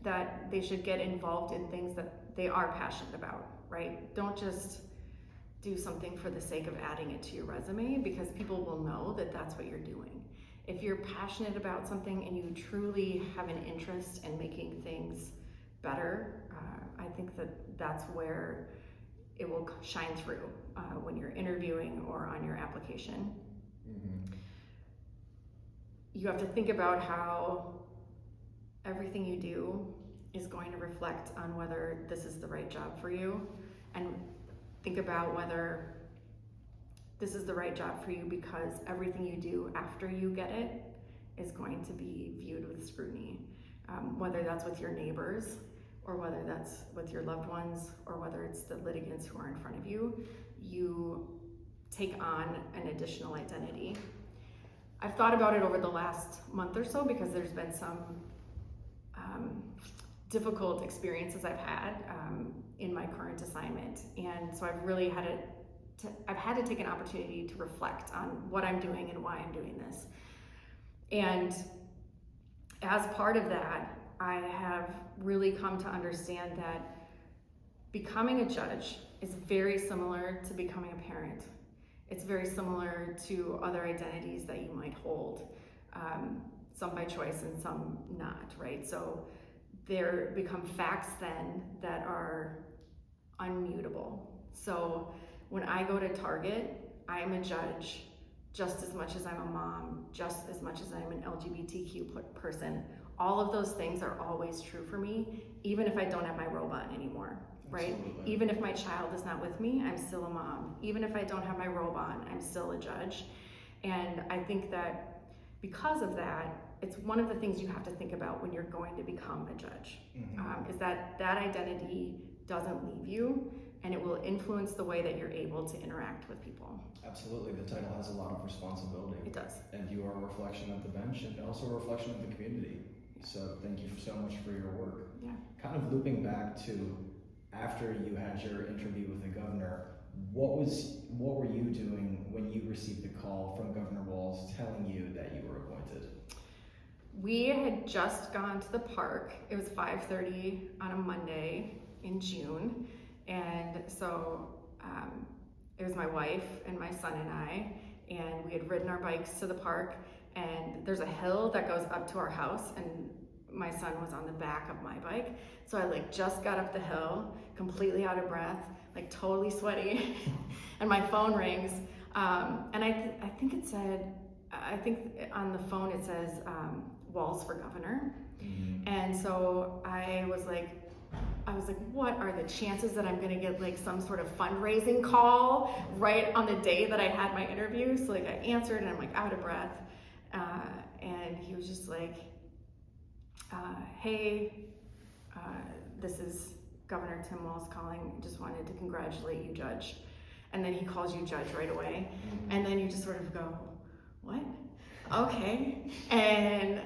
that they should get involved in things that they are passionate about, right? Don't just do something for the sake of adding it to your resume, because people will know that that's what you're doing. If you're passionate about something and you truly have an interest in making things better, I think that that's where it will shine through when you're interviewing or on your application. Mm-hmm. You have to think about how everything you do is going to reflect on whether this is the right job for you, and think about whether this is the right job for you because everything you do after you get it is going to be viewed with scrutiny, whether that's with your neighbors or whether that's with your loved ones or whether it's the litigants who are in front of you. You take on an additional identity. I've thought about it over the last month or so because there's been some difficult experiences I've had in my current assignment, and so I've really had to take an opportunity to reflect on what I'm doing and why I'm doing this. And as part of that, I have really come to understand that becoming a judge is very similar to becoming a parent. It's very similar to other identities that you might hold, some by choice and some not, right? So there become facts then that are unmutable. So when I go to Target, I'm a judge just as much as I'm a mom, just as much as I'm an LGBTQ person. All of those things are always true for me, even if I don't have my robe on anymore, right? Absolutely. Even if my child is not with me, I'm still a mom. Even if I don't have my robe on, I'm still a judge. And I think that because of that, it's one of the things you have to think about when you're going to become a judge, is that that identity doesn't leave you, and it will influence the way that you're able to interact with people. Absolutely, the title has a lot of responsibility. It does. And you are a reflection of the bench and also a reflection of the community. So thank you so much for your work. Yeah. Kind of looping back to after you had your interview with the governor, what were you doing when you received the call from Governor Walz telling you that you were appointed? We had just gone to the park. It was 5:30 on a Monday in June. And so it was my wife and my son and I, and we had ridden our bikes to the park, and there's a hill that goes up to our house, and my son was on the back of my bike. So I just got up the hill, completely out of breath, totally sweaty, and my phone rings. And I think it said, on the phone it says Walz for governor. Mm-hmm. And so I was like, what are the chances that I'm gonna get some sort of fundraising call right on the day that I had my interview? So I answered and I'm out of breath. And he was just like, hey, this is Governor Tim Walz calling. Just wanted to congratulate you, Judge. And then he calls you Judge right away. Mm-hmm. And then you just sort of go, what? Okay. And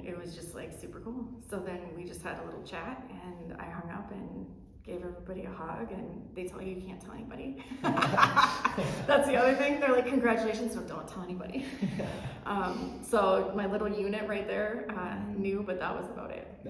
it was just super cool. So then we just had a little chat, and I hung up and gave everybody a hug, and they tell you can't tell anybody. That's the other thing. They're like, congratulations, so don't tell anybody. So my little unit right there knew, but that was about it.